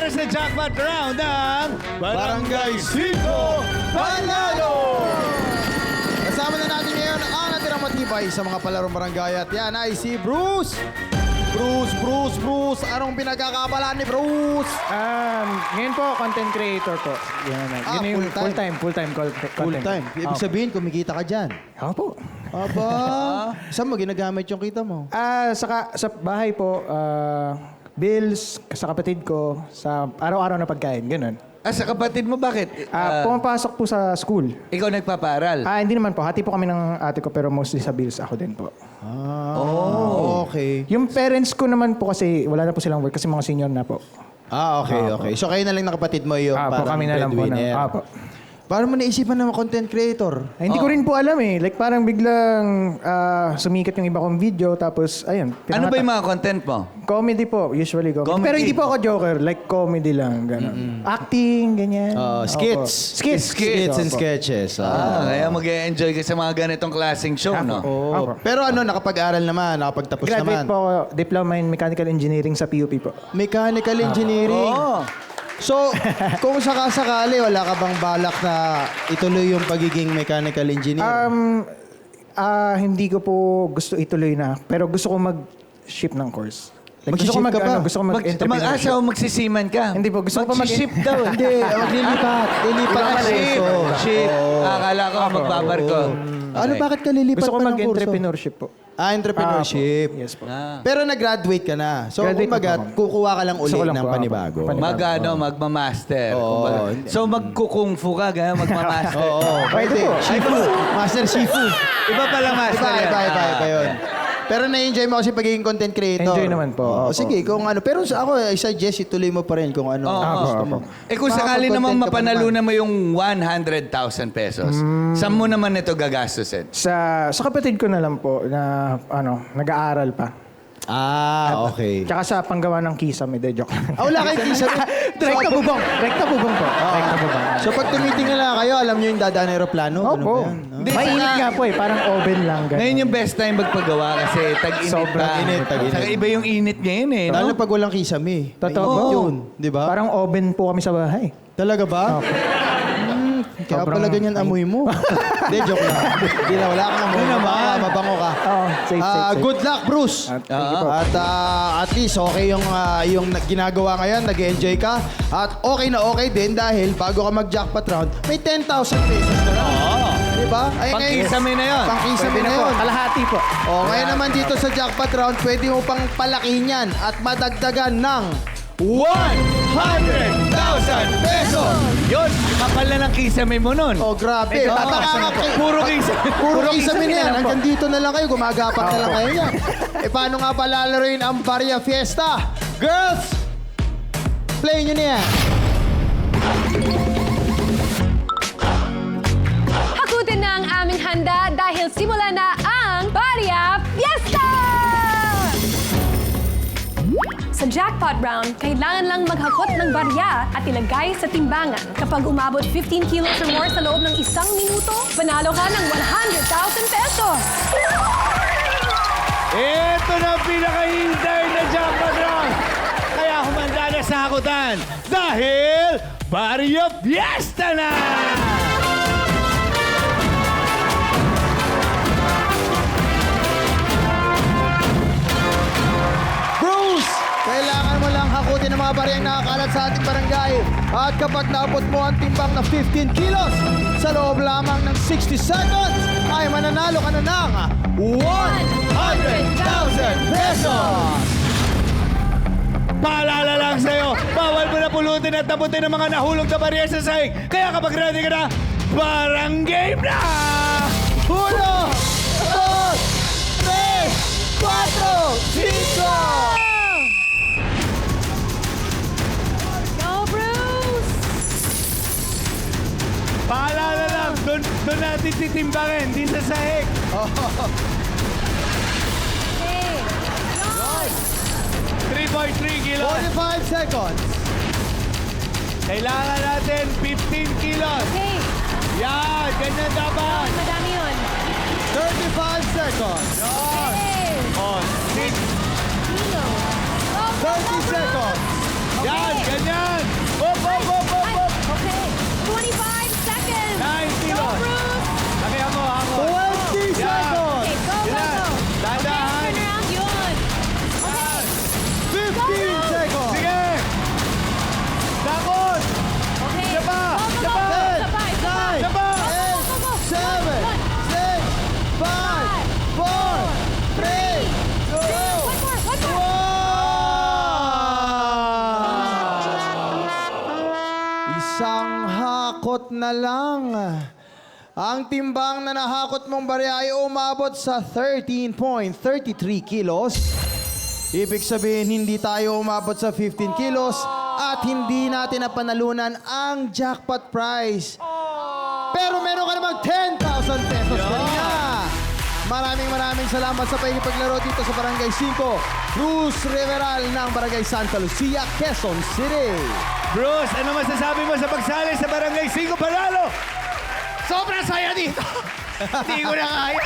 para sa jackpot round ng Barangay 5 Panalo! Kasama na natin ngayon ang natirang matibay sa mga palarong barangay at yan ay si Bruce! Bruce! Anong pinagkakabalaan ni Bruce? Ngayon po, content creator po. Yan, yun yung full-time. content. Full-time. Ibig sabihin, kumikita ka dyan. Ako po. Aba! Saan mo ginagamit yung kita mo? Sa bahay po, bills, sa kapatid ko, sa araw-araw na pagkain, ganun. Sa kapatid mo, bakit? Pumapasok po sa school. Ikaw nagpapaaral? Hindi naman po. Hati po kami ng ate ko, pero mostly sa bills ako din po. Okay. Yung parents ko naman po kasi, wala na po silang work kasi mga senior na po. Okay. So kayo na lang ng kapatid mo yung Po, kami na lang po. breadwinner. Po. Paano mo naisipan ng content creator? Hindi ko rin po alam eh. Like parang biglang sumikat yung iba kong video tapos ayun. Ano ba yung mga content mo? Comedy po, usually comedy. Comedy. Pero hindi po ako joker, like comedy lang, gano'n. Acting, ganyan. Skits. Opo. Skits and Opo. sketches. Kaya mag-e-enjoy ka sa mga ganitong klaseng show, no? Opo. Pero nakapag-aral naman, nakapagtapos Graduate naman. po ako, diploma in mechanical engineering sa PUP po. Mechanical engineering. So, kung sakasakali, wala ka bang balak na ituloy yung pagiging mechanical engineer? Hindi ko po gusto ituloy na, pero gusto ko mag-ship ng course. Mag-ship ka ba? Gusto ko Mag-asa mag-entrepreneurship. o magsisiman ka? Hindi po, gusto ko pa Mag-ship daw. Hindi, maglilipat. Lilipat Ah, ang ship. kurso. Ship. Akala ko magbabarko. Ano, bakit ka lilipat Gusto ko pa ng kurso? mag-entrepreneurship po. Entrepreneurship. Yes po. Pero nag-graduate ka na. So, Graduate kumbaga, na po ako. kukuha ka lang uli Gusto ko lang ng po, panibago. Magmamaster. Oo. kumbaga. So, magkukung fu ka, gaya magmamaster. Oo, pwede. Shifu. Master Shifu. Iba pala master yan. Iba yun. Pero na-enjoy mo kasi pagiging content creator. Enjoy naman po. Oo, Opo. sige, kung ano. Pero ako, I suggest ituloy mo pa rin kung ano ang gusto mo. Kung sakali namang Makakapag-content ka pa mapanalunan mo yung 100,000 pesos, saan mo naman ito gagastusin? Sa kapatid ko na lang po na nag-aaral pa. Okay. Tsaka sa panggawa ng kisam, hindi joke. Wala kayong kisa. Rekta bubong. Rekta bubong po. Rekta bubong. So pag tumitingin lang kayo, alam nyo yung dadaan aeroplano? Ano Opo. ba yan? No? Hindi, Mainit saka- nga po eh. Parang oven lang. Ganun. Ngayon yung best time magpagawa kasi tag-init Sobrang pa. init, tag-init. Saka iba yung init ngayon eh. Lalo No? pag walang kisame. Totoo. Mainit Oo. yun. Di ba? Parang oven po kami sa bahay. Talaga ba? Opo. Kaya Sobrang pala ganyan amoy mo. Hindi, joke lang. Hindi na, wala kang amoy. Mabango ka. Oo, safe. Good luck, Bruce. Thank you po. At at least okay yung ginagawa ngayon, nag-enjoy ka. At okay na okay din dahil bago ka mag-jackpot round, may 10,000 pesos ka na. Di ba? Ay, Pangkisame na yun. Pangkisame na yun. Kalahati po. Ngayon naman dito sa jackpot round, pwede mo pang palakihin yan at madagdagan ng 100,000 pesos! Yun, kapal na ng kisame mo nun. Grabe. Puro kisame. Puro kisame na yan. na lang po. Hanggang dito na lang kayo. Gumagapat na lang kayo yan. Paano nga ba lalaroin ang Barya Fiesta? Girls! Play nyo na yan. Hakutin na ang aming handa dahil simula na ang Barya Fiesta! Sa jackpot round, kailangan lang maghakot ng barya at ilagay sa timbangan. Kapag umabot 15 kilos or more sa loob ng 1 minuto, panalo ka ng 100,000 pesos! Ito na ang pinakahintay na jackpot round. Kaya humanda na sa hakutan dahil Barrio Fiesta na! Bruce! Kailangan mo lang hakutin ang mga baryang nakakalat sa ating barangay. At kapag naabot mo ang timbang na 15 kilos, sa loob lamang ng 60 seconds, ay mananalo ka na ng 100,000 pesos! Paalala lang sa'yo, bawal mo na pulutin at taputin ang mga nahulog na barya sa sahig. Kaya kapag ready ka na, parang game na! 1, 2, 3, 4, 5! Go, Bruce! Paalala lang, doon natin titimbangin, di sa sahig. Okay. 3.3 kilos. 45 seconds. Kailangan natin 15 kilos. Okay. Yan, ganyan dapat. Madami yun. 35 seconds. Okay. Oh, 30 30 seconds. yan, ganyan. umabot na lang. Ang timbang na nahakot mong barya ay umabot sa 13.33 kilos. Ibig sabihin, hindi tayo umabot sa 15 kilos at hindi natin napanalunan ang jackpot prize. Pero meron ka namang 10,000 pesos kanina. Maraming salamat sa pakikipaglaro dito sa Barangay 5, Cruz Riveral ng Barangay Santa Lucia, Quezon City. Bruce, ano masasabi mo sa pagsali sa Barangay 5 Panalo? Sobrang saya dito. Hindi ko na kaya.